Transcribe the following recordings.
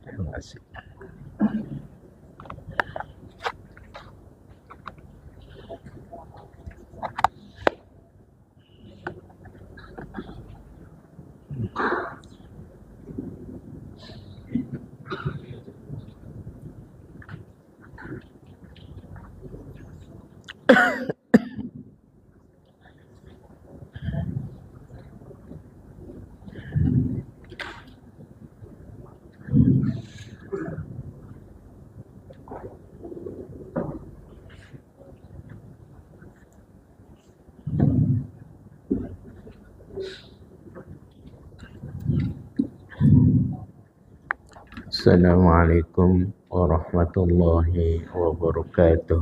Terima kasih. Assalamualaikum warahmatullahi wabarakatuh.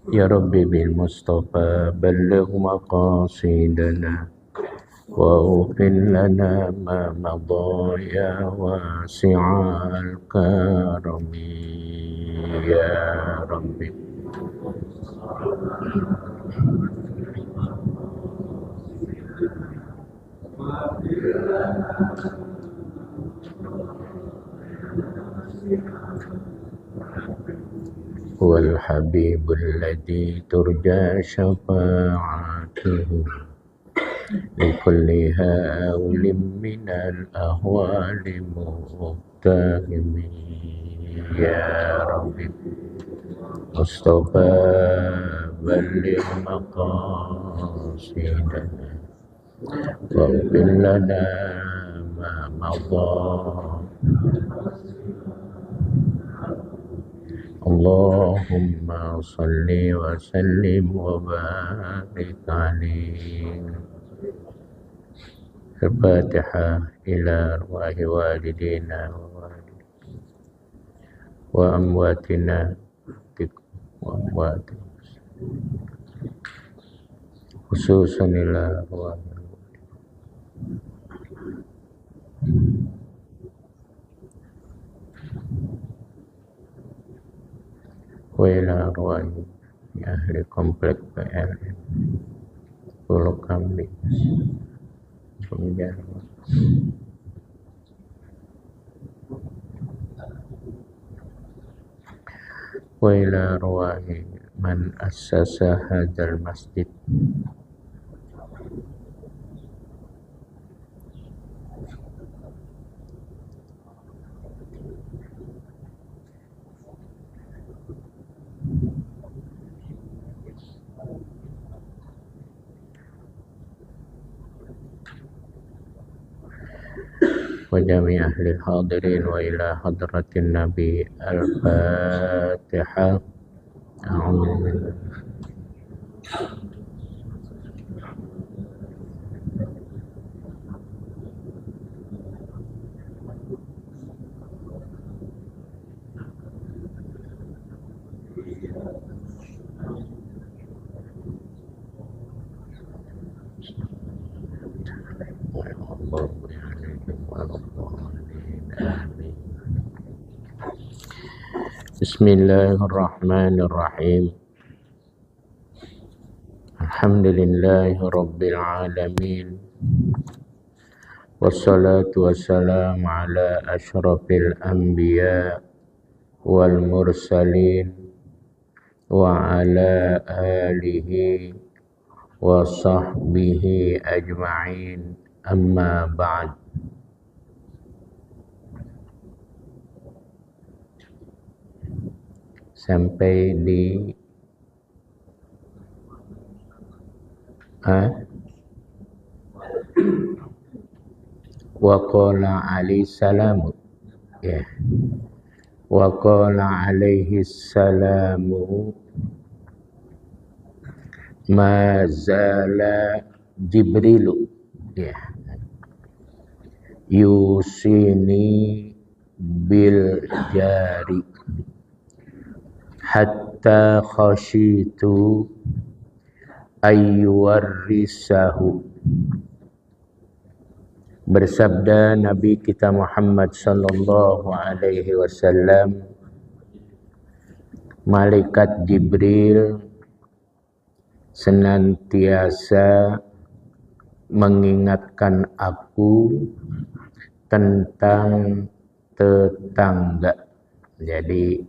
Ya Rabbi bil Mustafa balligh maqasidana wa ughfir lana ma madha ya wasi'al karami ya Rabbi. Wal habibul ladzi turja syafa'atuhu li kulli hawlin minal ahwali muhtahimi ya Rabbi. Mustafa balligh maqasidana wa ighfir lana ma madha. Allahumma salli wa sallim wa barik alaihi. Al-Fatihah ila arwahi walidina wa amwatina wa amwatina khususan ila arwahi wa ila arwahi ahli komplek PLN Pulau Kambing Penjara wa ila arwahi man assasa hadzal masjid wa jami ahli hadirin wa ila hadratin nabi. Al-Fatihah. A'udzu Bismillahirrahmanirrahim. Alhamdulillahi rabbil alamin. Wassalatu wassalamu ala asyrafil anbiya wal mursalin wa ala alihi wa sahbihi ajma'in. Amma ba'd. Sampai di wa qala alaihi salamu, ya, wa qala alaihi salamu ma zala Jibrilu, ya, yusini bil jari hatta khashitu ayyuwarrisahu. Bersabda Nabi kita Muhammad sallallahu alaihi wasallam, malaikat Jibril senantiasa mengingatkan aku tentang tetangga. Jadi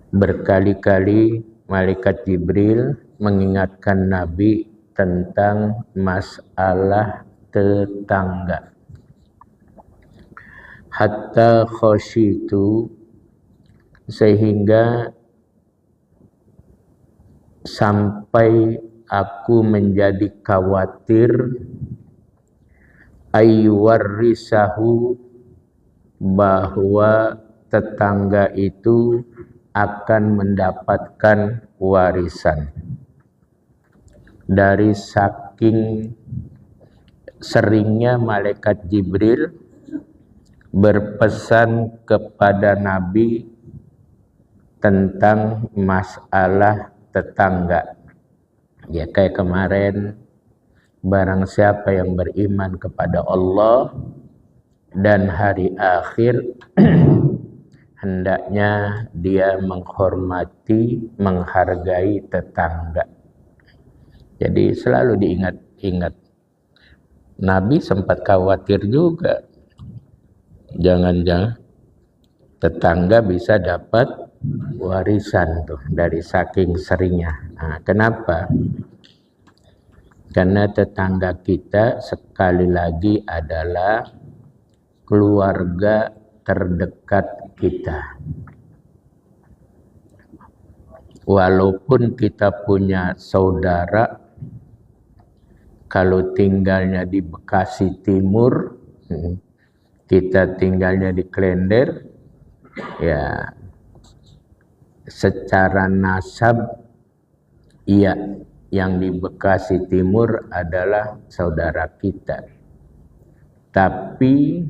berkali-kali malaikat Jibril mengingatkan Nabi tentang masalah tetangga. Hatta khasyitu, sehingga sampai aku menjadi khawatir ayyuwarrisahu, bahwa tetangga itu akan mendapatkan warisan. Dari saking seringnya malaikat Jibril berpesan kepada Nabi tentang masalah tetangga. Ya kayak kemarin, barang siapa yang beriman kepada Allah dan hari akhir, hendaknya dia menghormati, menghargai tetangga. Jadi selalu diingat-ingat. Nabi sempat khawatir juga, jangan-jangan tetangga bisa dapat warisan tuh dari saking seringnya. Nah, kenapa? Karena tetangga kita sekali lagi adalah keluarga terdekat kita. Walaupun kita punya saudara, kalau tinggalnya di Bekasi Timur, kita tinggalnya di Klender, ya secara nasab iya, yang di Bekasi Timur adalah saudara kita. Tapi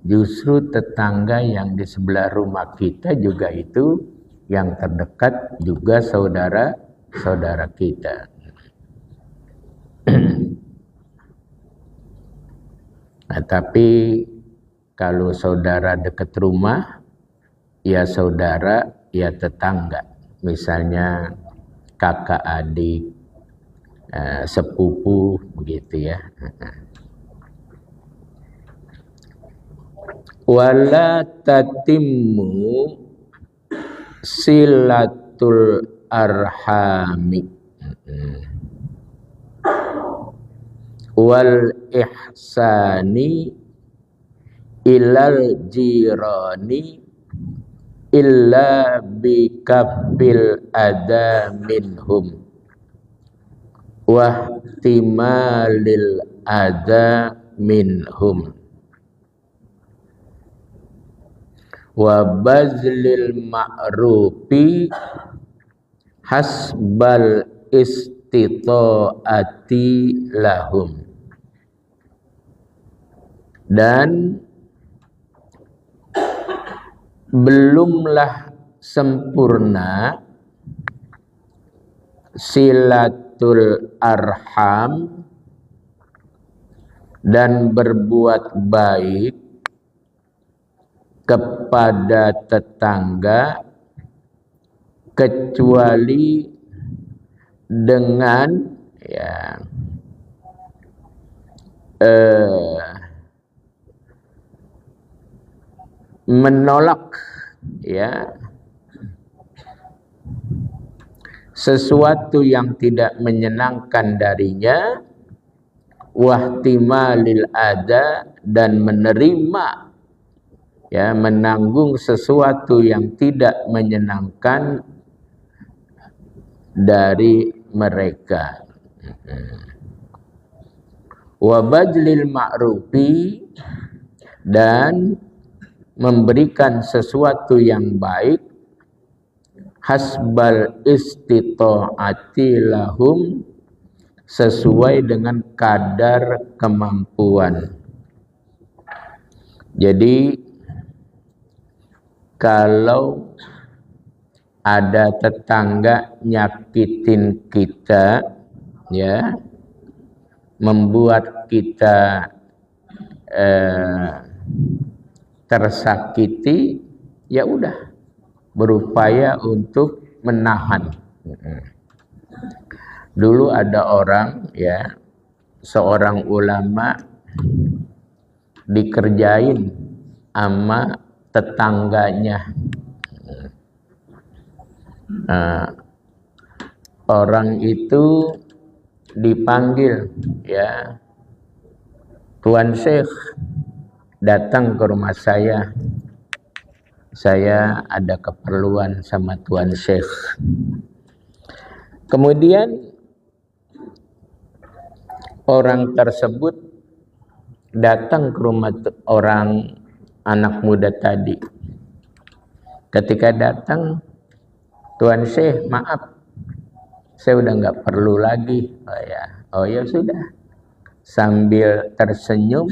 justru tetangga yang di sebelah rumah kita juga itu yang terdekat juga saudara kita. Nah, tapi kalau saudara dekat rumah, ya saudara, ya tetangga. Misalnya kakak adik, sepupu, begitu ya. Wala tatimmu silatul arhami wal ihsani ilal jirani illa bikabil ada minhum wahtimalil ada minhum wa bazlil ma'rufi hasbal istita'ati lahum, dan belumlah sempurna silatul arham dan berbuat baik kepada tetangga kecuali dengan ya menolak ya sesuatu yang tidak menyenangkan darinya, wahtimalil ada, dan menerima ya menanggung sesuatu yang tidak menyenangkan dari mereka. Wa badlil ma'rufi, dan memberikan sesuatu yang baik, hasbal istita'ati lahum, sesuai dengan kadar kemampuan. Jadi kalau ada tetangga nyakitin kita, ya, membuat kita tersakiti, ya udah berupaya untuk menahan. Dulu ada orang, ya, seorang ulama dikerjain sama tetangganya. Orang itu dipanggil, ya, Tuan Syekh, datang ke rumah saya ada keperluan sama Tuan Syekh. Kemudian orang tersebut datang ke rumah orang anak muda tadi. Ketika datang, Tuan Syekh, maaf, saya udah nggak perlu lagi. Oh ya sudah. Sambil tersenyum,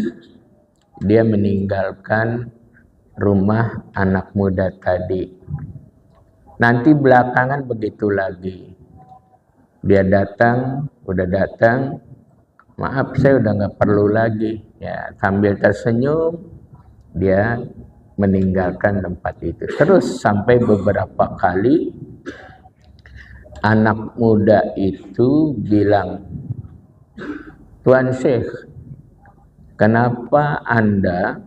dia meninggalkan rumah anak muda tadi. Nanti belakangan begitu lagi. Dia datang, udah datang, maaf saya udah nggak perlu lagi. Ya, sambil tersenyum, dia meninggalkan tempat itu. Terus sampai beberapa kali anak muda itu bilang, Tuan Syekh, kenapa Anda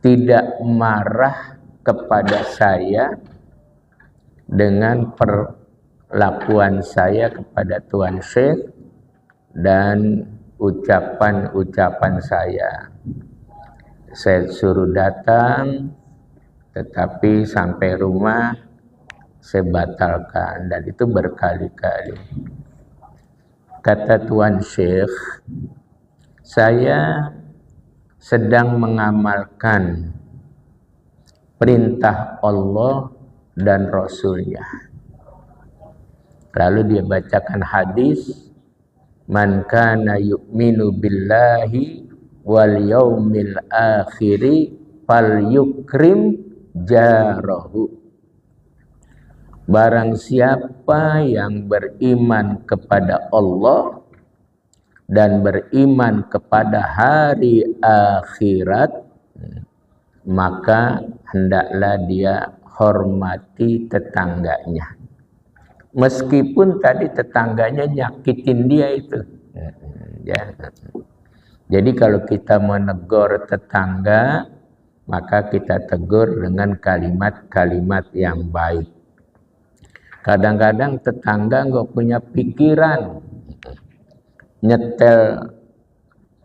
tidak marah kepada saya dengan perlakuan saya kepada Tuan Syekh dan ucapan-ucapan saya? Saya suruh datang, tetapi sampai rumah saya batalkan, dan itu berkali-kali. Kata Tuan Syekh, saya sedang mengamalkan perintah Allah dan Rasulnya. Lalu dia bacakan hadis, man kana yu'minu billahi wal yaumil akhiri fal yukrim jarahu. Barang siapa yang beriman kepada Allah dan beriman kepada hari akhirat, maka hendaklah dia hormati tetangganya. Meskipun tadi tetangganya nyakitin dia itu. Ya. Jadi kalau kita menegur tetangga, maka kita tegur dengan kalimat-kalimat yang baik. Kadang-kadang tetangga nggak punya pikiran, nyetel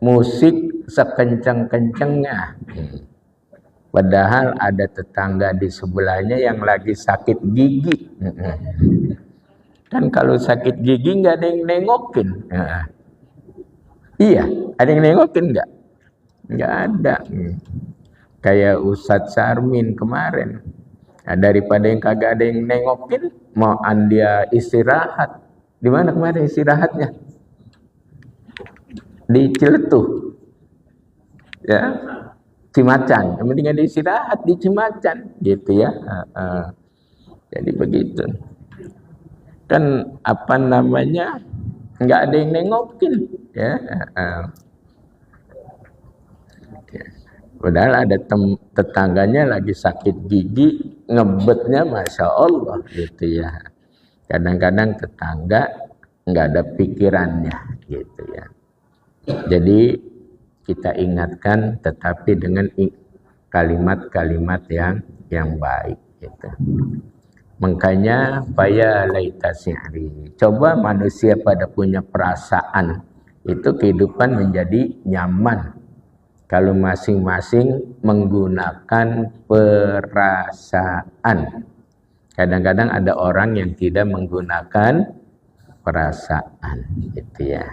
musik sekenceng-kencengnya, padahal ada tetangga di sebelahnya yang lagi sakit gigi. Kan kalau sakit gigi nggak ada yang nengokin. Iya, ada yang nengokin nggak? Nggak ada. Kayak Ustadz Sarmin kemarin. Nah, daripada yang kagak ada yang nengokin, mau dia istirahat. Di mana kemarin istirahatnya? Di Ciletuh. Ya. Cimacan. Yang penting ada istirahat di Cimacan, gitu ya. Jadi begitu. Kan apa namanya? Enggak ada yang nengokin, ya. Padahal ada tetangganya lagi sakit gigi, ngebetnya Masya Allah, gitu ya. Kadang-kadang tetangga nggak ada pikirannya, gitu ya. Jadi kita ingatkan, tetapi dengan kalimat-kalimat yang baik, gitu. Makanya faya laita sihri. Coba manusia pada punya perasaan, itu kehidupan menjadi nyaman. Kalau masing-masing menggunakan perasaan. Kadang-kadang ada orang yang tidak menggunakan perasaan, gitu ya.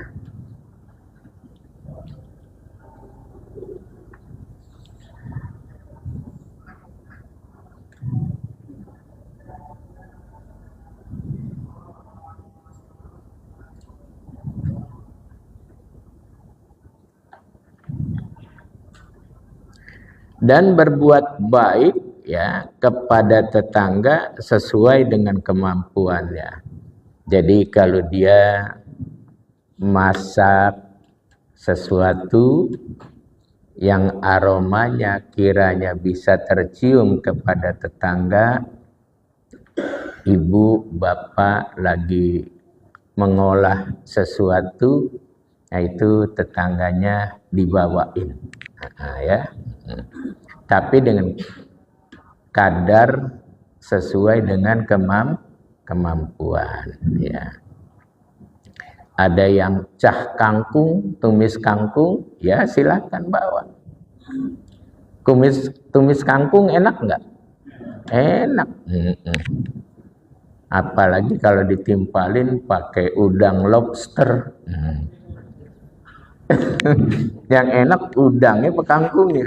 Dan berbuat baik, ya, kepada tetangga sesuai dengan kemampuannya. Jadi kalau dia masak sesuatu yang aromanya kiranya bisa tercium kepada tetangga, ibu bapak lagi mengolah sesuatu, yaitu tetangganya dibawain, ya. Tapi dengan kadar sesuai dengan kemampuan, ya. Ada yang cah kangkung, tumis kangkung, ya silakan bawa. Tumis kangkung enak nggak? Enak. Apalagi kalau ditimpalin pakai udang lobster. Yang enak udangnya apa kangkungnya?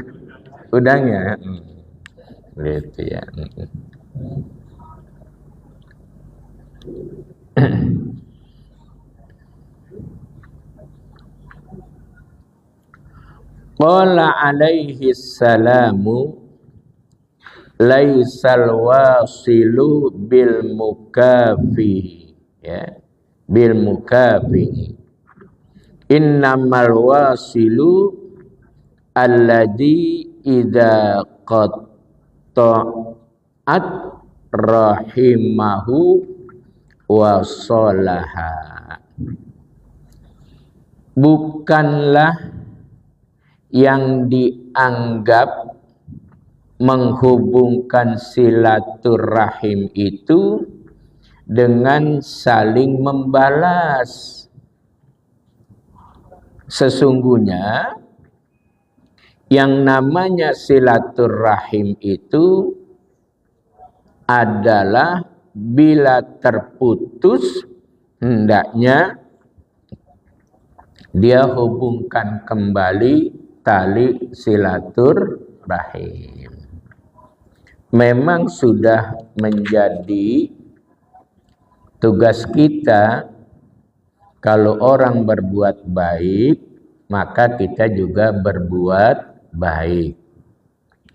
Udangnya. Gitu ya. Qala alaihi salamu laisal wasilu bil mukafi, ya, bil mukafi, innamal wasilu alladhi idza qatta'at rahimahu wasolaha. Bukanlah yang dianggap menghubungkan silaturahim itu dengan saling membalas. Sesungguhnya yang namanya silaturahim itu adalah bila terputus, hendaknya dia hubungkan kembali tali silaturahim. Memang sudah menjadi tugas kita, kalau orang berbuat baik, maka kita juga berbuat baik.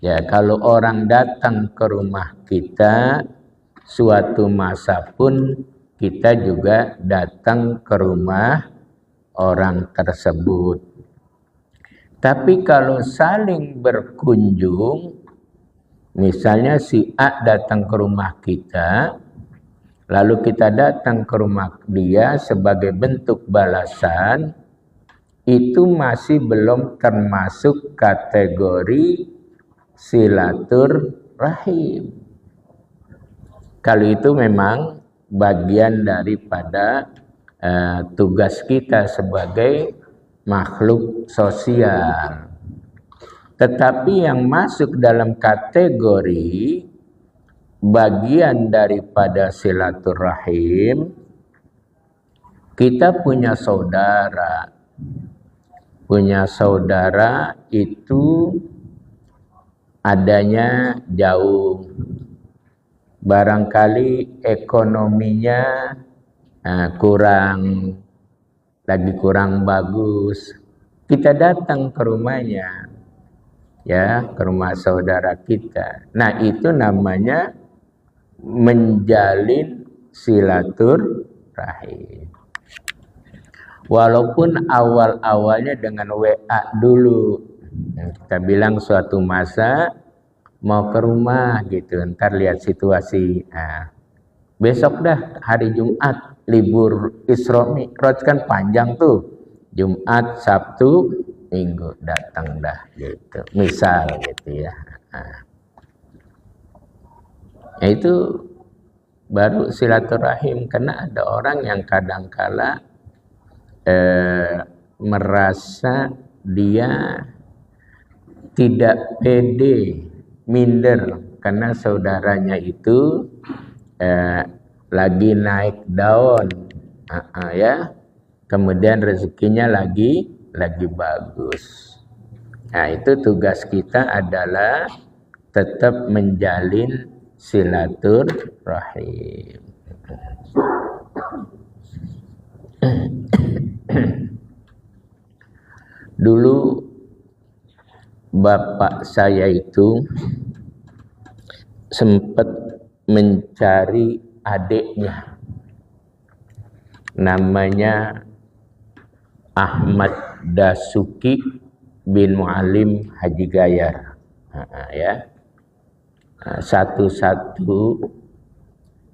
Ya, kalau orang datang ke rumah kita, suatu masa pun kita juga datang ke rumah orang tersebut. Tapi kalau saling berkunjung, misalnya si A datang ke rumah kita, lalu kita datang ke rumah dia sebagai bentuk balasan, itu masih belum termasuk kategori silaturahim. Kalau itu memang bagian daripada tugas kita sebagai makhluk sosial. Tetapi yang masuk dalam kategori bagian daripada silaturahim, kita punya saudara. Punya saudara itu adanya jauh. Barangkali ekonominya kurang bagus. Kita datang ke rumahnya, ya, ke rumah saudara kita. Nah, itu namanya menjalin silaturahim. Walaupun awal-awalnya dengan WA dulu. Kita bilang suatu masa mau ke rumah gitu, ntar lihat situasi. Besok dah hari Jumat, libur Isra Mi'raj kan panjang tuh. Jumat, Sabtu, Minggu datang dah gitu. Misal gitu ya. Itu baru silaturahim, karena ada orang yang kadangkala merasa dia tidak pede, minder karena saudaranya itu lagi naik daun, ya, kemudian rezekinya lagi bagus. Nah, itu tugas kita adalah tetap menjalin silaturahim. Dulu bapak saya itu sempat mencari adiknya, namanya Ahmad Dasuki bin Mu'alim Haji Gayar, ya. Satu-satu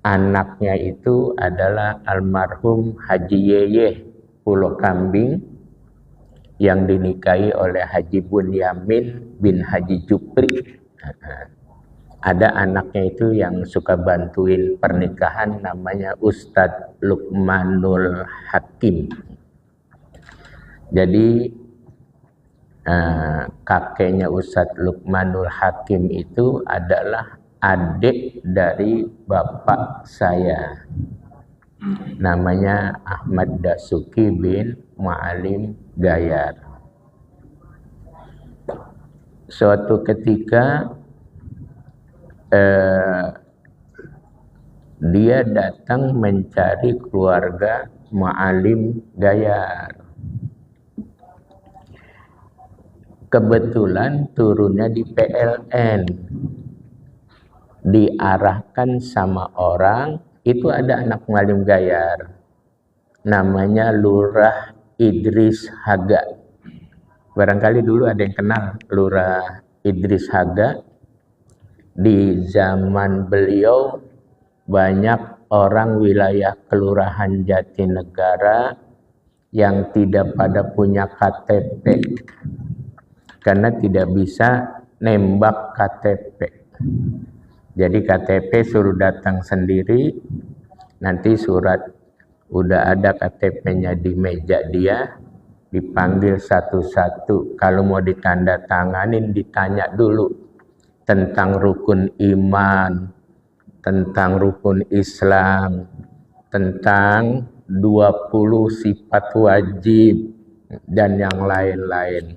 anaknya itu adalah almarhum Haji Yeye Pulau Kambing yang dinikahi oleh Haji Bunyamin bin Haji Jupri. Ada anaknya itu yang suka bantuin pernikahan, namanya Ustadz Lukmanul Hakim. Jadi kakeknya Ustadz Lukmanul Hakim itu adalah adik dari bapak saya, namanya Ahmad Dasuki bin Mu'alim Gayar. Suatu ketika dia datang mencari keluarga Mu'alim Gayar. Kebetulan turunnya di PLN, diarahkan sama orang, itu ada anak Mu'alim Gayar, namanya Lurah Idris Haga. Barangkali dulu ada yang kenal Lurah Idris Haga. Di zaman beliau banyak orang wilayah Kelurahan Jatinegara yang tidak pada punya KTP karena tidak bisa nembak KTP. Jadi KTP suruh datang sendiri, nanti surat udah ada KTP-nya di meja dia, dipanggil satu-satu. Kalau mau ditandatanganin ditanya dulu tentang rukun iman, tentang rukun Islam, tentang 20 sifat wajib, dan yang lain-lain.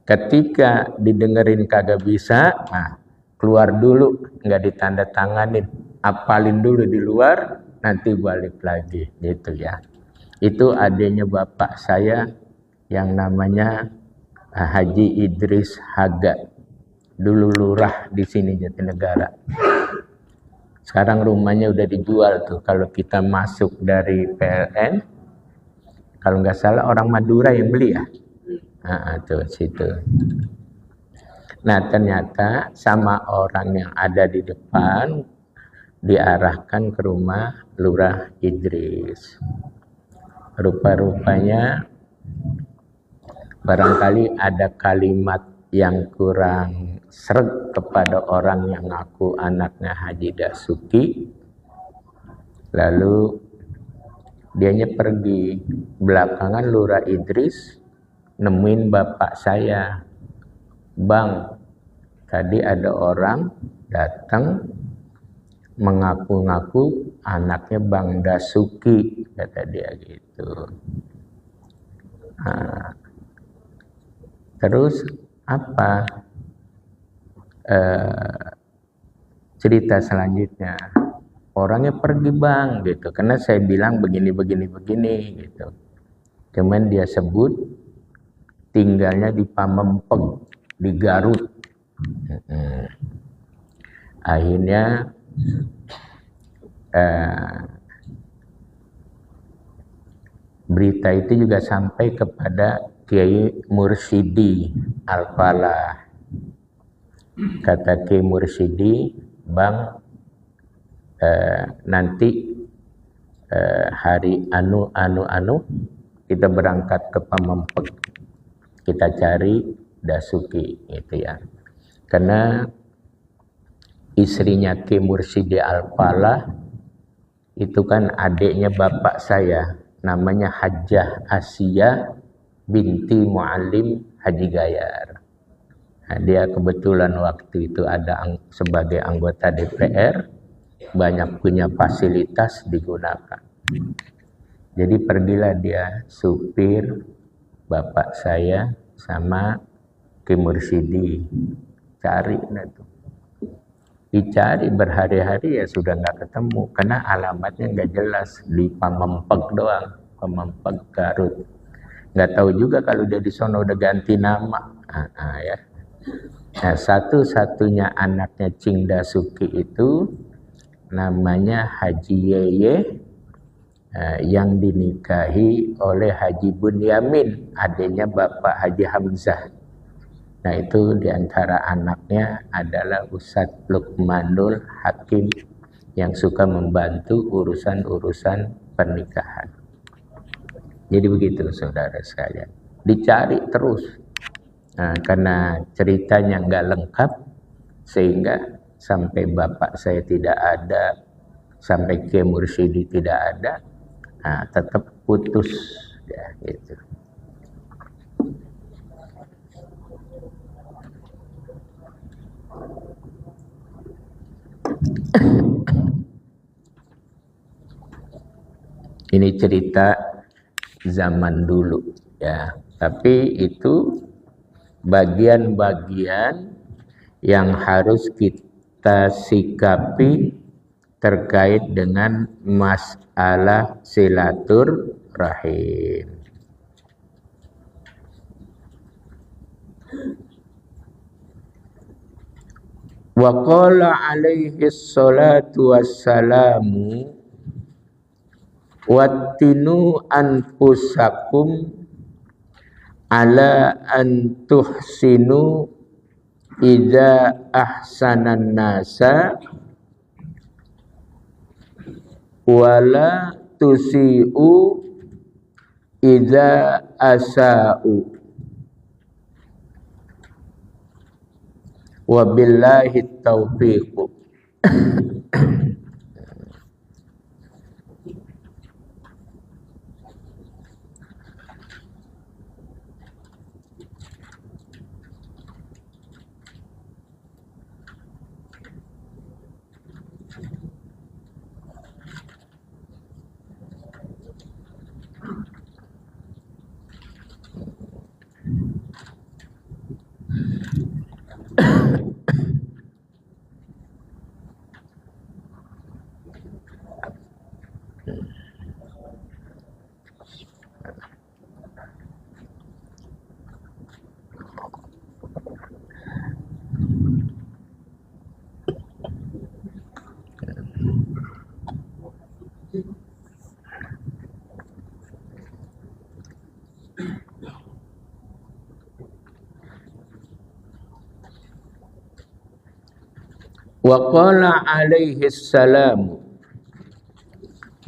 Ketika didengerin kagak bisa, nah keluar dulu, nggak ditandatanganin, apalin dulu di luar, nanti balik lagi, gitu ya. Itu adanya bapak saya yang namanya Haji Idris Haga. Dulu lurah di sini Jatinegara. Sekarang rumahnya udah dijual tuh. Kalau kita masuk dari PLN, kalau nggak salah orang Madura yang beli ya. Tuh situ. Nah ternyata sama orang yang ada di depan diarahkan ke rumah Lurah Idris. Rupa-rupanya barangkali ada kalimat yang kurang sreg kepada orang yang ngaku anaknya Haji Dasuki. Lalu dianya pergi. Belakangan Lurah Idris nemuin bapak saya, "Bang, tadi ada orang datang mengaku-ngaku anaknya Bang Dasuki," kata dia gitu. Terus apa cerita selanjutnya? Orangnya pergi bang gitu, karena saya bilang begini gitu. Cuman dia sebut tinggalnya di Pamempeg, di Garut. Akhirnya berita itu juga sampai kepada Kiai Mursidi Al-Falah. Kata Kiai Mursidi, "Bang, nanti hari anu kita berangkat ke Pamempeg, kita cari Dasuki," gitu ya. Karena istrinya Kiai Mursidi Al-Falah itu kan adiknya bapak saya, namanya Hajjah Asia binti Mu'alim Haji Gayar. Nah, dia kebetulan waktu itu ada sebagai anggota DPR, banyak punya fasilitas digunakan. Jadi pergilah dia supir bapak saya sama Ki Mursidi cari itu. Dicari berhari-hari ya sudah nggak ketemu karena alamatnya nggak jelas, di Pamempeg doang, Pamempeg Garut. Nggak tahu juga kalau dia di sono udah ganti nama. Ya. Nah, satu-satunya anaknya Cing Dasuki itu namanya Haji Yeye, yang dinikahi oleh Haji Bunyamin, adiknya Bapak Haji Hamzah. Nah itu diantara anaknya adalah Ustadz Lukmanul Hakim yang suka membantu urusan-urusan pernikahan. Jadi begitu saudara sekalian, dicari terus. Nah, karena ceritanya nggak lengkap, sehingga sampai bapak saya tidak ada, sampai Kiai Mursyidi tidak ada, nah, tetap putus ya gitu. Ini cerita zaman dulu ya, tapi itu bagian-bagian yang harus kita sikapi terkait dengan masalah silaturahim. Wa qala alaihi salatu wassalamu wattinu anfusakum ala an tuhsinu idza ahsanan nasa wala tusi'u idza asa'u. Wabillahi taufiq. Wa qala alaihi salam,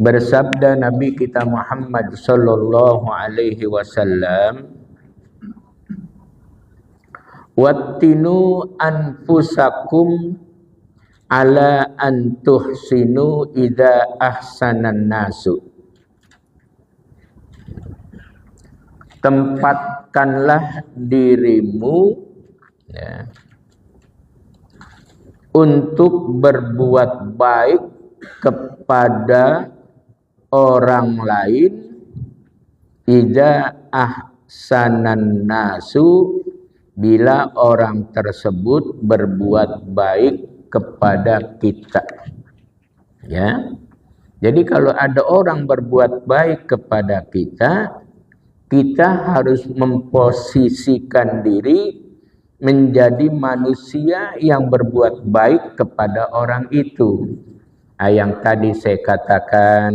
bersabda Nabi kita Muhammad sallallahu alaihi wasallam, wattinu anfusakum ala an tuhsinu idza ahsanan nasu. Tempatkanlah dirimu ya, untuk berbuat baik kepada orang lain idza ahsanan nasu, bila orang tersebut berbuat baik kepada kita ya. Jadi kalau ada orang berbuat baik kepada kita, kita harus memposisikan diri menjadi manusia yang berbuat baik kepada orang itu. Yang tadi saya katakan,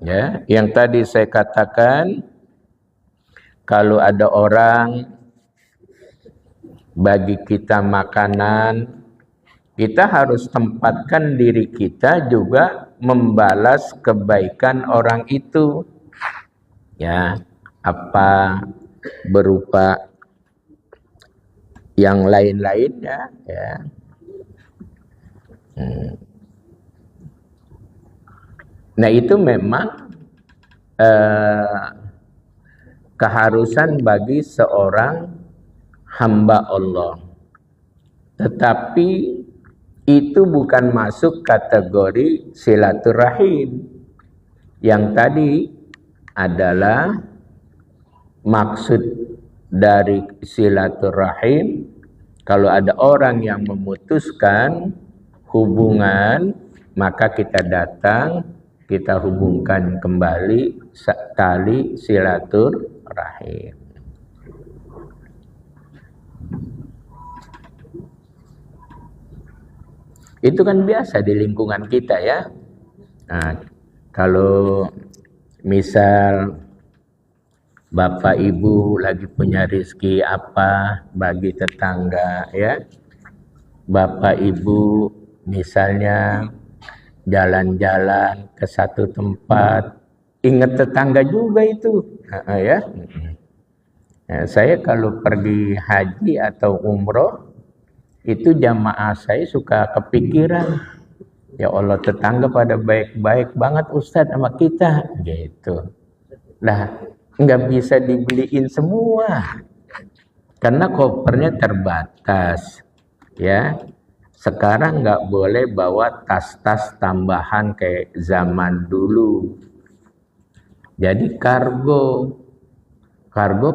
ya, yang tadi saya katakan, kalau ada orang bagi kita makanan, kita harus tempatkan diri kita juga membalas kebaikan orang itu. Ya, apa berupa yang lain-lainnya ya. Nah, itu memang keharusan bagi seorang hamba Allah. Tetapi itu bukan masuk kategori silaturahim. Yang tadi adalah maksud dari silaturahim. Kalau ada orang yang memutuskan hubungan, maka kita datang, kita hubungkan kembali tali silaturahim. Itu kan biasa di lingkungan kita ya. Nah, kalau misal Bapak Ibu lagi punya rezeki apa bagi tetangga ya. Bapak Ibu misalnya jalan-jalan ke satu tempat, ingat tetangga juga itu ya. Nah, saya kalau pergi haji atau umroh itu jamaah saya suka kepikiran, ya Allah tetangga pada baik-baik banget Ustadz sama kita gitu. Nah, nggak bisa dibeliin semua karena kopernya terbatas ya. Sekarang nggak boleh bawa tas-tas tambahan kayak zaman dulu. Jadi kargo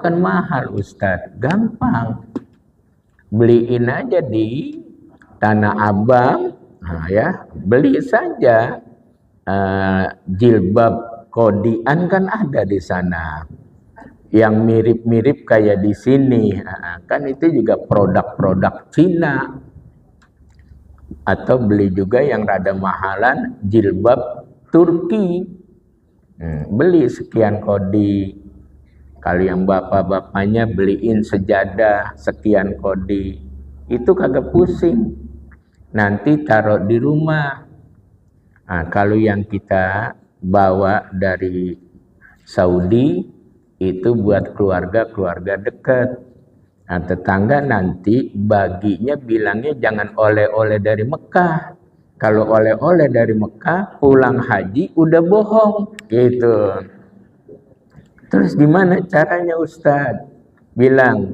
kan mahal Ustadz. Gampang, beliin aja di Tanah Abang, nah, ya beli saja jilbab kodian kan ada di sana. Yang mirip-mirip kayak di sini, kan itu juga produk-produk Cina. Atau beli juga yang rada mahalan jilbab Turki, beli sekian kodi. Kalau yang bapak-bapaknya beliin sejadah sekian kodi, itu kagak pusing, nanti taruh di rumah. Nah, kalau yang kita bawa dari Saudi itu buat keluarga dekat. Nah, tetangga nanti baginya bilangnya jangan oleh-oleh dari Mekah. Kalau oleh-oleh dari Mekah pulang haji udah bohong gitu. Terus gimana caranya Ustadz? Bilang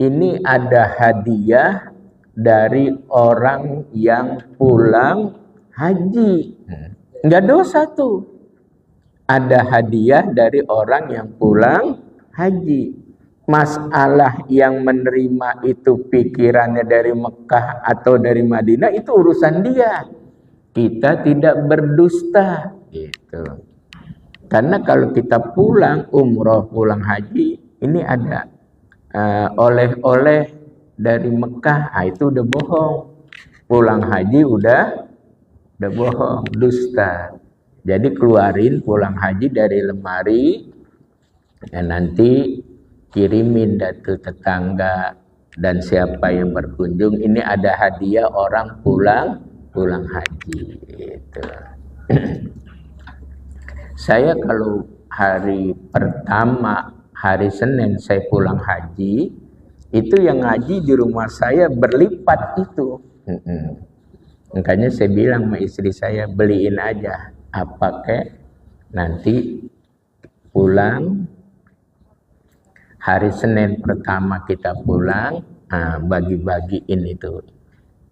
ini ada hadiah dari orang yang pulang haji. Nggak dosa tuh. Ada hadiah dari orang yang pulang haji. Masalah yang menerima itu pikirannya dari Mekah atau dari Madinah itu urusan dia. Kita tidak berdusta gitu. Karena kalau kita pulang umroh, pulang haji, ini ada oleh-oleh dari Mekah, itu udah bohong. Pulang haji udah bohong, dusta. Jadi keluarin pulang haji dari lemari, dan nanti kirimin datu tetangga dan siapa yang berkunjung, ini ada hadiah orang pulang haji gitu. Saya kalau hari pertama, hari Senin saya pulang haji, itu yang ngaji di rumah saya berlipat itu. Makanya saya bilang sama istri saya, beliin aja apa kek, nanti pulang hari Senin pertama kita pulang, bagi-bagiin itu.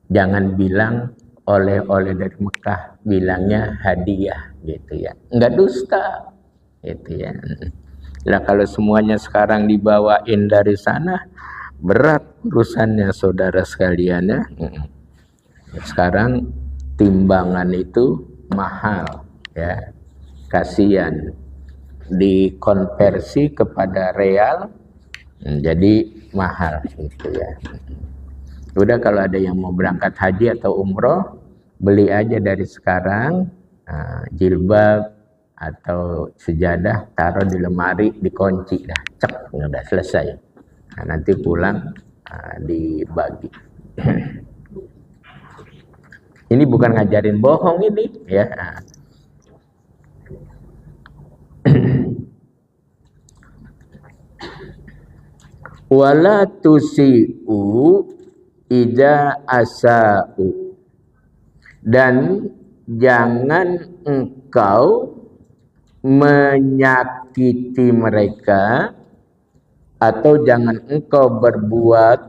Jangan bilang oleh-oleh dari Mekah, bilangnya hadiah gitu ya. Enggak dusta gitu ya. Lah kalau semuanya sekarang dibawain dari sana, berat urusannya saudara sekalian ya. Sekarang timbangan itu mahal ya. Kasihan. Dikonversi kepada real jadi mahal gitu ya. Udah kalau ada yang mau berangkat haji atau umroh, beli aja dari sekarang jilbab atau sejadah, taruh di lemari, dikunci dah, cek, udah selesai. Nah, nanti pulang dibagi. Ini bukan ngajarin bohong ini ya. Wala tusi'u ida asa'u, dan jangan engkau menyakiti mereka atau jangan engkau berbuat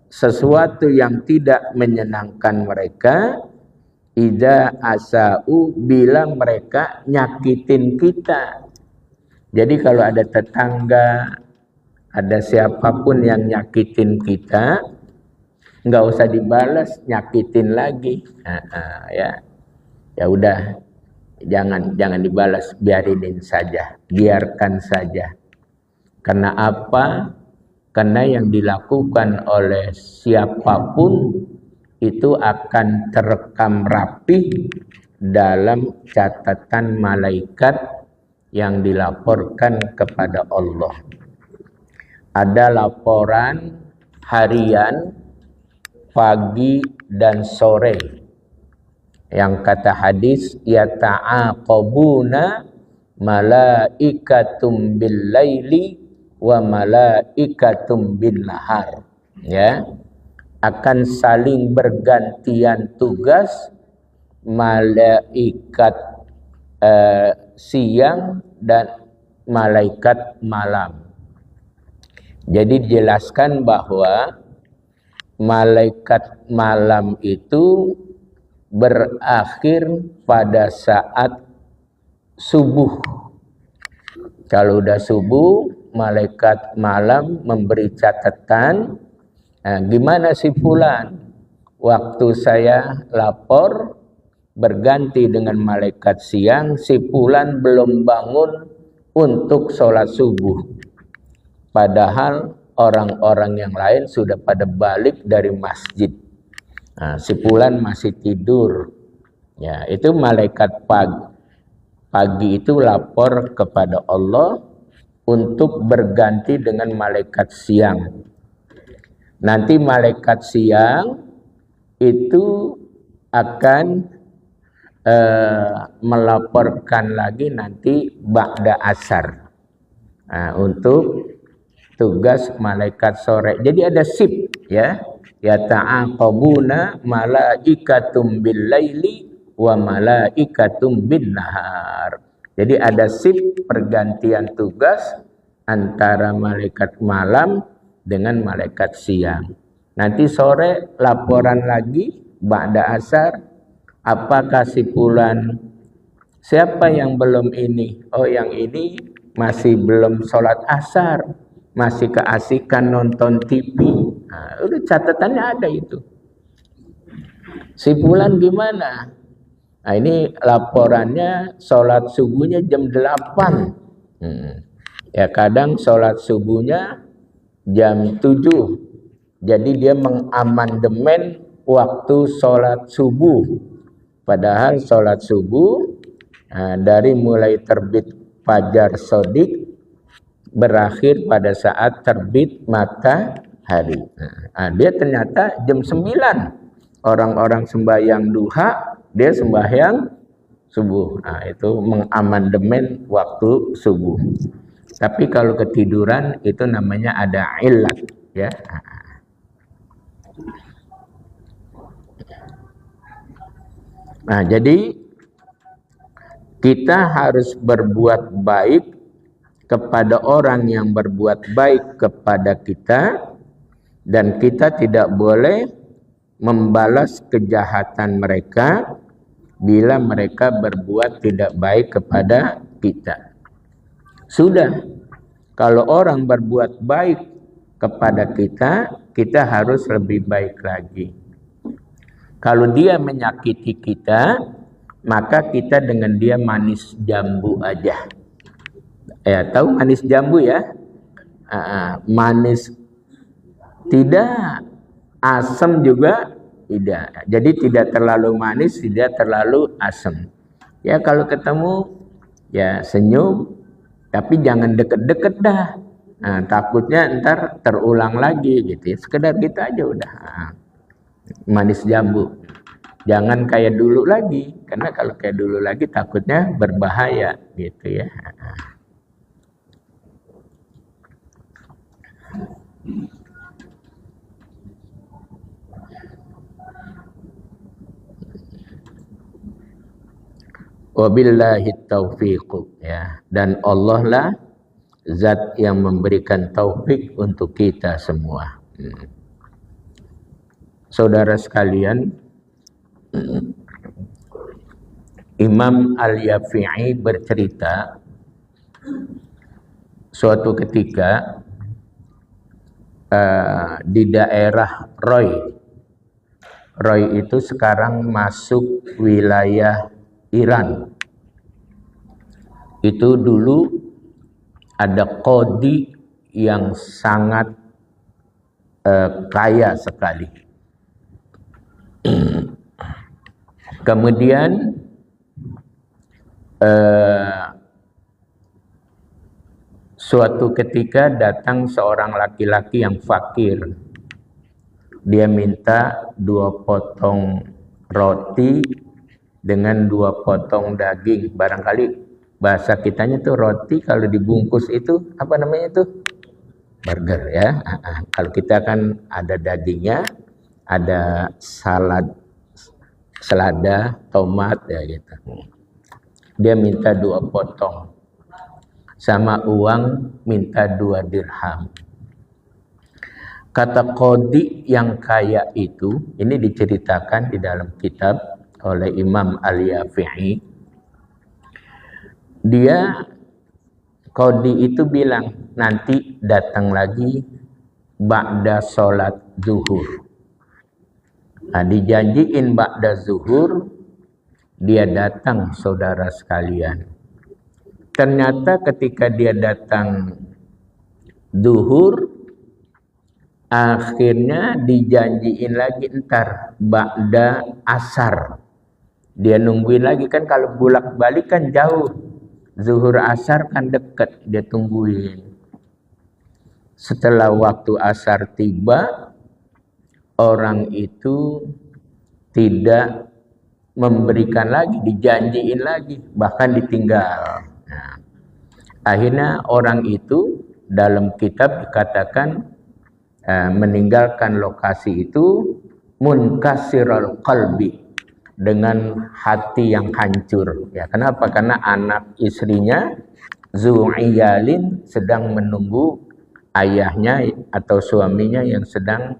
sesuatu yang tidak menyenangkan mereka ida asa'u, bila mereka nyakitin kita. Jadi kalau ada tetangga, ada siapapun yang nyakitin kita, nggak usah dibalas, nyakitin lagi. Ya udah, jangan dibalas, biarinin saja, biarkan saja. Karena apa? Karena yang dilakukan oleh siapapun itu akan terekam rapi dalam catatan malaikat yang dilaporkan kepada Allah. Ada laporan harian, pagi dan sore. Yang kata hadis, yata'aqabuna malaikatum bil laili wa malaikatum bin nahar. Ya, akan saling bergantian tugas malaikat siang dan malaikat malam. Jadi dijelaskan bahwa malaikat malam itu berakhir pada saat subuh. Kalau udah subuh, malaikat malam memberi catatan, gimana si fulan? Waktu saya lapor berganti dengan malaikat siang, si fulan belum bangun untuk sholat subuh. Padahal orang-orang yang lain sudah pada balik dari masjid. Si fulan masih tidur. Ya, itu malaikat pagi itu lapor kepada Allah untuk berganti dengan malaikat siang. Nanti malaikat siang itu akan melaporkan lagi nanti ba'da asar untuk tugas malaikat sore. Jadi ada shift, ya. Yata'aqabuna malaikatum bil laili wa malaikatum bin nahar. Jadi ada shift pergantian tugas antara malaikat malam dengan malaikat siang. Nanti sore laporan lagi ba'da asar, apakah si fulan, siapa yang belum ini? Oh, yang ini masih belum sholat asar, masih keasikan nonton TV. Nah, udah catatannya ada itu. Si fulan gimana? Nah, ini laporannya sholat subuhnya jam 8. Ya, kadang sholat subuhnya jam 7. Jadi dia mengamandemen waktu sholat subuh. Padahal sholat subuh dari mulai terbit fajar shodiq berakhir pada saat terbit matahari. Dia ternyata jam 9 orang-orang sembahyang duha, dia sembahyang subuh. Itu mengamandemen waktu subuh. Tapi kalau ketiduran itu namanya ada illat, ya. Jadi kita harus berbuat baik kepada orang yang berbuat baik kepada kita, dan kita tidak boleh membalas kejahatan mereka bila mereka berbuat tidak baik kepada kita. Sudah, kalau orang berbuat baik kepada kita, kita harus lebih baik lagi. Kalau dia menyakiti kita, maka kita dengan dia manis jambu aja. Ya, tahu manis jambu ya? Manis tidak, asam juga tidak. Jadi tidak terlalu manis, tidak terlalu asam. Ya, kalau ketemu ya senyum, tapi jangan deket-deket dah. Takutnya ntar terulang lagi gitu ya. Sekedar gitu aja udah. Manis jambu. Jangan kayak dulu lagi, karena kalau kayak dulu lagi takutnya berbahaya gitu ya. Wabillahi taufiq, ya. Dan Allah lah zat yang memberikan taufik untuk kita semua. Saudara sekalian, Imam Al-Yafi'i bercerita suatu ketika di daerah Roy. Roy itu sekarang masuk wilayah Iran. Itu dulu ada qadi yang sangat kaya sekali. Kemudian Suatu ketika datang seorang laki-laki yang fakir. Dia minta 2 potong roti dengan 2 potong daging. Barangkali bahasa kitanya tuh roti kalau dibungkus itu apa namanya itu? Burger ya. Kalau kita kan ada dagingnya, ada selada, tomat ya gitu. Dia minta 2 potong. Sama uang minta 2 dirham. Kata qadhi yang kaya itu, ini diceritakan di dalam kitab oleh Imam Al-Yafi'i. Dia qadhi itu bilang, nanti datang lagi ba'da sholat zuhur. Nah, dijanjiin ba'da zuhur, dia datang saudara sekalian. Ternyata ketika dia datang zuhur, akhirnya dijanjiin lagi ntar ba'da asar. Dia nungguin lagi, kan kalau bolak-balik kan jauh. Zuhur asar kan dekat, dia tungguin. Setelah waktu asar tiba, orang itu tidak memberikan lagi, dijanjiin lagi, bahkan ditinggal. Nah, akhirnya orang itu dalam kitab dikatakan meninggalkan lokasi itu munkasirul qalbi, dengan hati yang hancur. Ya, kenapa? Karena anak istrinya Zu'iyalin sedang menunggu ayahnya atau suaminya yang sedang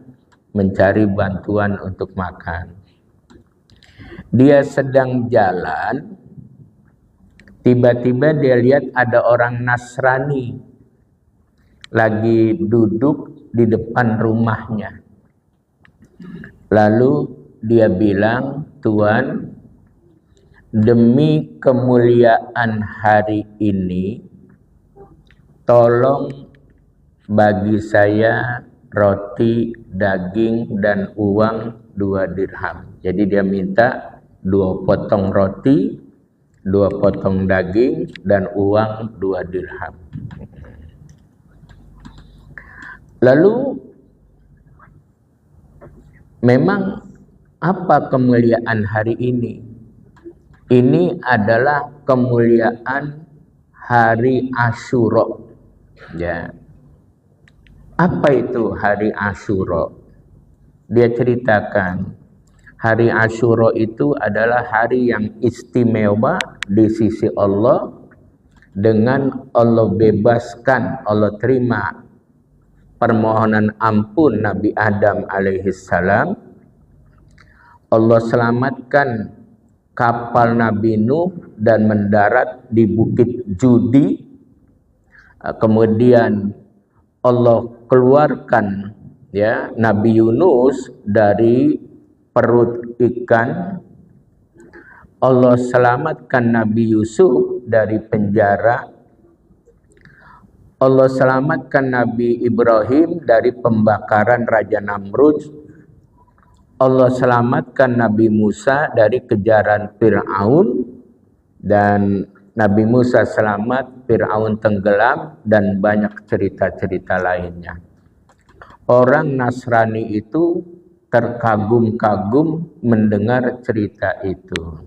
mencari bantuan untuk makan. Dia sedang jalan, tiba-tiba dia lihat ada orang Nasrani lagi duduk di depan rumahnya. Lalu dia bilang, Tuan, demi kemuliaan hari ini, tolong bagi saya roti, daging, dan uang 2 dirham. Jadi dia minta 2 potong roti, 2 potong daging, dan uang 2 dirham. Lalu memang apa kemuliaan hari ini? Ini adalah kemuliaan hari Asyura. Ya. Apa itu hari Asyura? Dia ceritakan, hari Asyura itu adalah hari yang istimewa di sisi Allah, dengan Allah bebaskan, Allah terima permohonan ampun Nabi Adam alaihissalam. Allah selamatkan kapal Nabi Nuh dan mendarat di Bukit Judi. Kemudian Allah keluarkan ya Nabi Yunus dari perut ikan. Allah selamatkan Nabi Yusuf dari penjara. Allah selamatkan Nabi Ibrahim dari pembakaran Raja Namrud. Allah selamatkan Nabi Musa dari kejaran Fir'aun, dan Nabi Musa selamat, Fir'aun tenggelam, dan banyak cerita-cerita lainnya. Orang Nasrani itu terkagum-kagum mendengar cerita itu.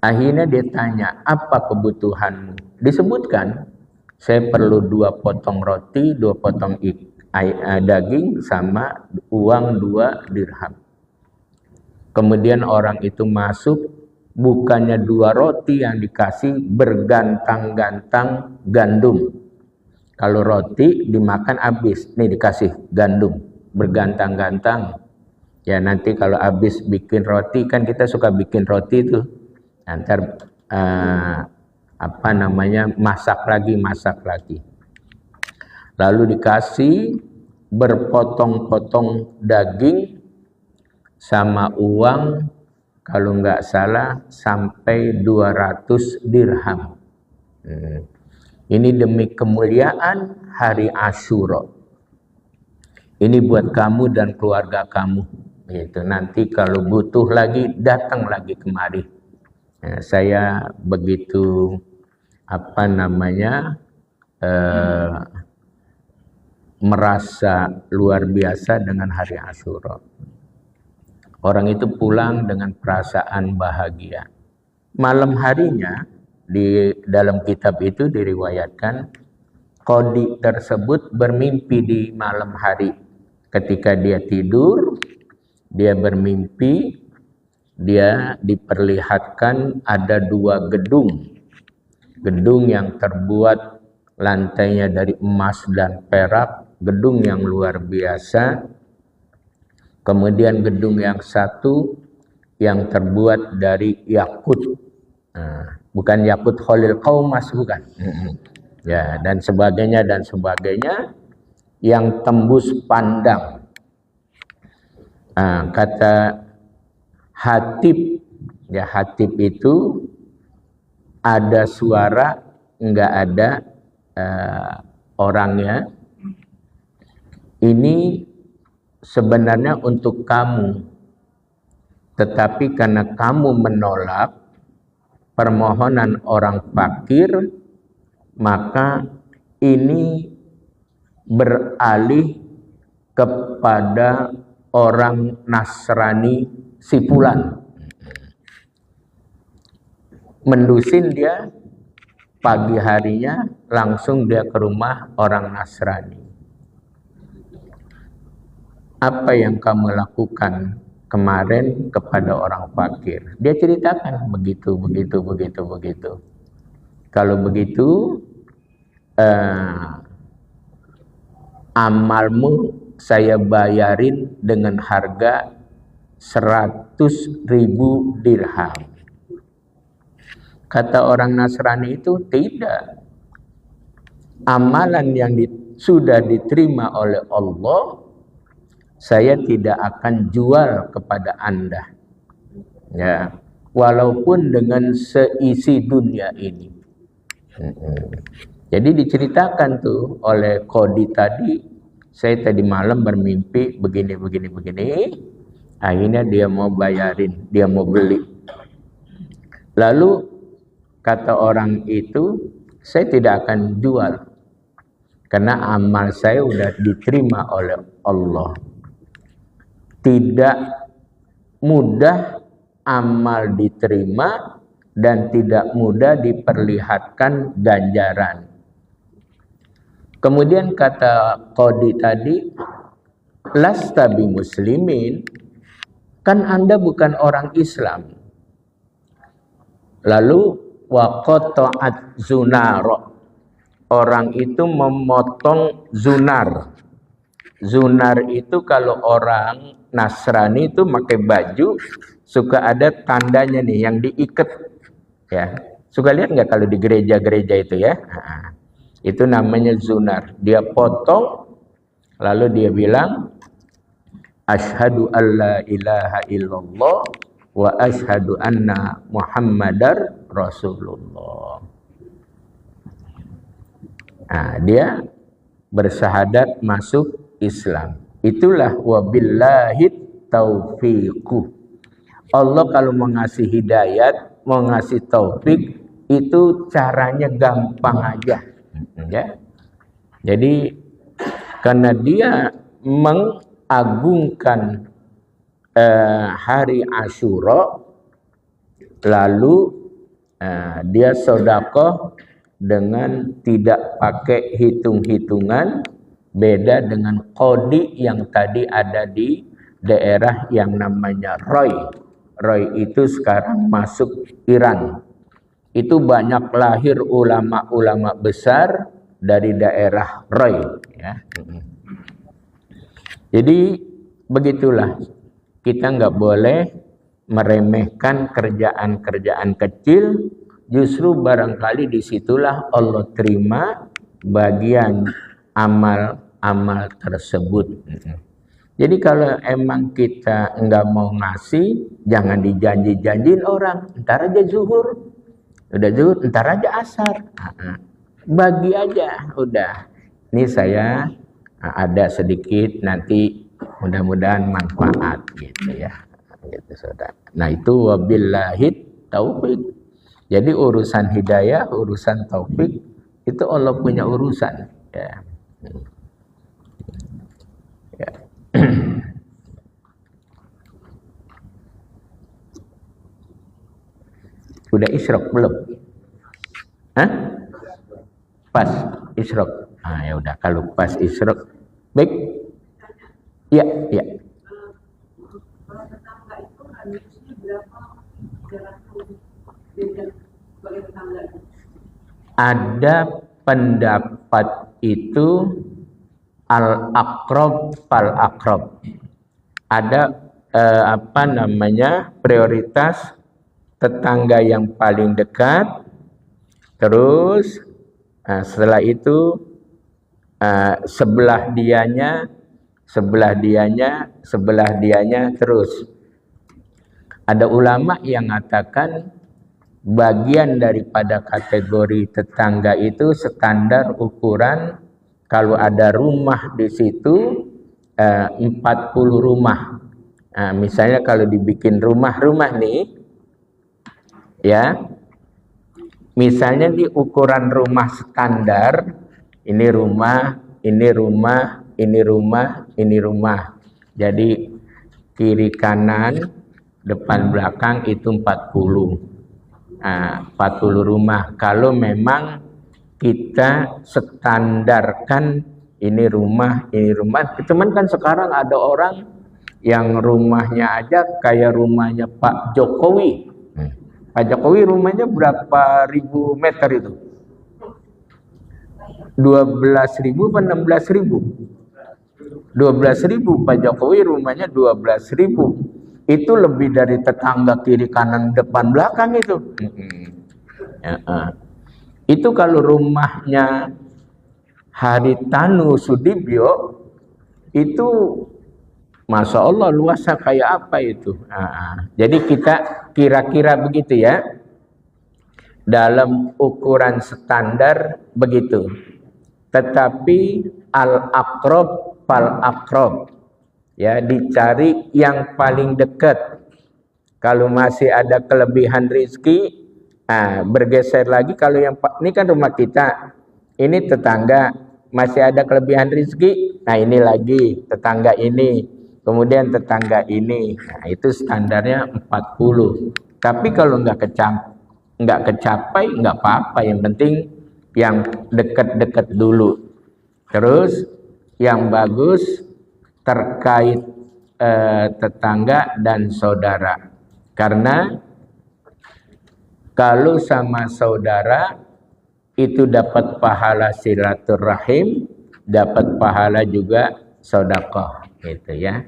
Akhirnya dia tanya, apa kebutuhanmu? Disebutkan, saya perlu 2 potong roti, 2 potong daging, sama uang 2 dirham. Kemudian orang itu masuk, bukannya 2 roti yang dikasih, bergantang-gantang gandum. Kalau roti dimakan habis, nih dikasih gandum, bergantang-gantang. Ya nanti kalau habis bikin roti, kan kita suka bikin roti itu. Ntar masak lagi. Lalu dikasih berpotong-potong daging sama uang, kalau nggak salah sampai 200 dirham. Ini demi kemuliaan hari Asyura. Ini buat kamu dan keluarga kamu. Gitu. Nanti kalau butuh lagi, datang lagi kemari. Saya begitu merasa luar biasa dengan hari Asyura. Orang itu pulang dengan perasaan bahagia. Malam harinya di dalam kitab itu diriwayatkan Qadi tersebut bermimpi di malam hari. Ketika dia tidur, dia bermimpi, dia diperlihatkan ada 2 gedung. Gedung yang terbuat lantainya dari emas dan perak, gedung yang luar biasa. Kemudian gedung yang satu yang terbuat dari yakut. Bukan yakut Khalil Qaumas, bukan. Ya, dan sebagainya yang tembus pandang. Kata Hatib, ya Hatib itu ada suara, enggak ada orangnya. Ini sebenarnya untuk kamu, tetapi karena kamu menolak permohonan orang fakir, maka ini beralih kepada orang Nasrani si fulan. Mendusin dia, pagi harinya langsung dia ke rumah orang Nasrani. Apa yang kamu lakukan kemarin kepada orang fakir? Dia ceritakan begitu. Kalau begitu, amalmu saya bayarin dengan harga 100.000 dirham. Kata orang Nasrani itu, tidak. Amalan yang sudah diterima oleh Allah, saya tidak akan jual kepada Anda. Ya, walaupun dengan seisi dunia ini. Jadi diceritakan tuh oleh Qadi tadi, saya tadi malam bermimpi begini. Akhirnya dia mau bayarin, dia mau beli. Lalu kata orang itu, saya tidak akan jual karena amal saya sudah diterima oleh Allah. Tidak mudah amal diterima dan tidak mudah diperlihatkan ganjaran. Kemudian kata Qadi tadi, lasta bi muslimin, kan Anda bukan orang Islam. Lalu wa qata'at zunara, orang itu memotong zunar. Zunar itu kalau orang Nasrani itu pakai baju suka ada tandanya nih yang diikat, ya. Suka lihat nggak kalau di gereja-gereja itu, ya? Itu namanya zunar. Dia potong, lalu dia bilang, asyhadu alla ilaha illallah wa asyhadu anna Muhammadar Rasulullah. Dia bersyahadat masuk Islam. Itulah wabillahi taufiqu. Allah kalau mau ngasih hidayat, mau ngasih taufik, itu caranya gampang aja. Ya. Jadi karena dia mengagungkan hari Asyura, lalu dia sedekah dengan tidak pakai hitung-hitungan, beda dengan Qadi yang tadi ada di daerah yang namanya Roy. Roy itu sekarang masuk Iran. Itu banyak lahir ulama-ulama besar dari daerah Roy, ya. Jadi begitulah, kita nggak boleh meremehkan kerjaan-kerjaan kecil. Justru barangkali disitulah Allah terima bagian amal-amal tersebut. Jadi kalau emang kita nggak mau ngasih, jangan dijanji-janjiin orang. Ntar aja zuhur, udah zuhur, ntar aja asar. Bagi aja, udah. Ini saya ada sedikit, nanti mudah-mudahan manfaat, gitu ya. Gitu, saudara. Nah itu wabillahi taufiq. Jadi urusan hidayah, urusan taufik Itu Allah punya urusan. Ya. Ya. Udah isyraq belum? Hah? Pas isyraq. Ah ya udah, kalau pas isyraq. Baik. Iya, iya. Ada pendapat itu al-aqrab fal-aqrab. Ada prioritas tetangga yang paling dekat, terus setelah itu sebelah dianya, terus ada ulama yang mengatakan bagian daripada kategori tetangga itu standar ukuran kalau ada rumah di situ 40 rumah. Misalnya kalau dibikin rumah-rumah nih, ya, misalnya di ukuran rumah standar, ini rumah, ini rumah, ini rumah, ini rumah. Jadi kiri kanan, depan belakang itu 40. 40 rumah. Kalau memang kita standarkan ini rumah, cuman kan sekarang ada orang yang rumahnya aja kayak rumahnya Pak Jokowi. Pak Jokowi rumahnya berapa ribu meter itu? 12.000 apa 16.000? 12.000. Pak Jokowi rumahnya 12.000. Itu lebih dari tetangga kiri kanan depan belakang itu. Itu kalau rumahnya Haritanu Sudibyo itu Masya Allah luasnya kayak apa itu. Jadi kita kira-kira begitu ya, dalam ukuran standar begitu. Tetapi al-aqrab fal-aqrab, ya, dicari yang paling dekat. Kalau masih ada kelebihan rezeki, bergeser lagi. Kalau yang ini kan rumah kita, ini tetangga, masih ada kelebihan rezeki, nah ini lagi tetangga ini, kemudian tetangga ini. Nah, itu standarnya 40. Tapi kalau nggak kecapai nggak apa-apa, yang penting yang dekat-dekat dulu. Terus yang bagus terkait tetangga dan saudara. Karena kalau sama saudara itu dapat pahala silaturahim, dapat pahala juga sedekah, gitu ya.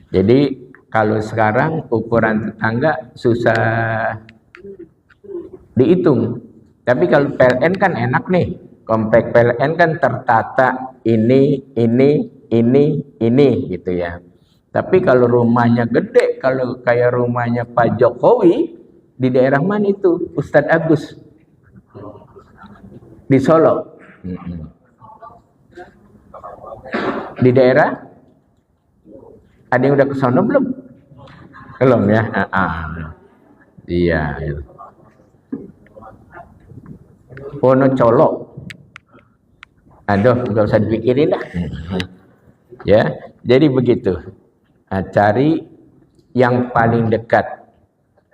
Jadi kalau sekarang ukuran tetangga susah dihitung. Tapi kalau PLN kan enak nih. Komplek PLN kan tertata ini gitu ya. Tapi kalau rumahnya gede, kalau kayak rumahnya Pak Jokowi di daerah mana itu? Ustadz Agus di Solo. Di daerah ada yang udah ke sono belum? Belum ya? Iya. Wonocolo. Aduh, nggak usah dipikirin dah. Ya, jadi begitu. Cari yang paling dekat.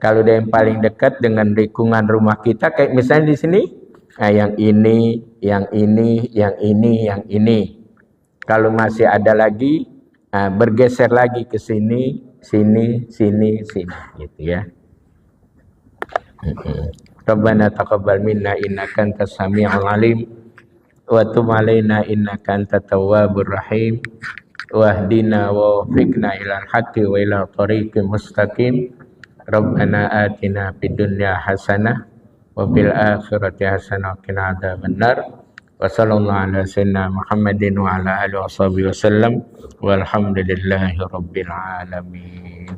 Kalau ada yang paling dekat dengan lingkungan rumah kita, kayak misalnya di sini, yang ini, yang ini, yang ini, yang ini. Kalau masih ada lagi, bergeser lagi ke sini, sini, gitu ya. Rabbana taqabbal minna innaka antas samiul alim. Wa tub alaina innaka antat tawwabur rahim. Wahdina wa waffiqna ilal haqqi wa ila thariqil mustaqim. Rabbana atina fid dunya hasanah wa fil akhirati hasanah wa qina adzabannar. Wa sallallahu ala sayyidina Muhammadin wa ala alihi washabihi wasallam. Walhamdulillahi rabbil alamin.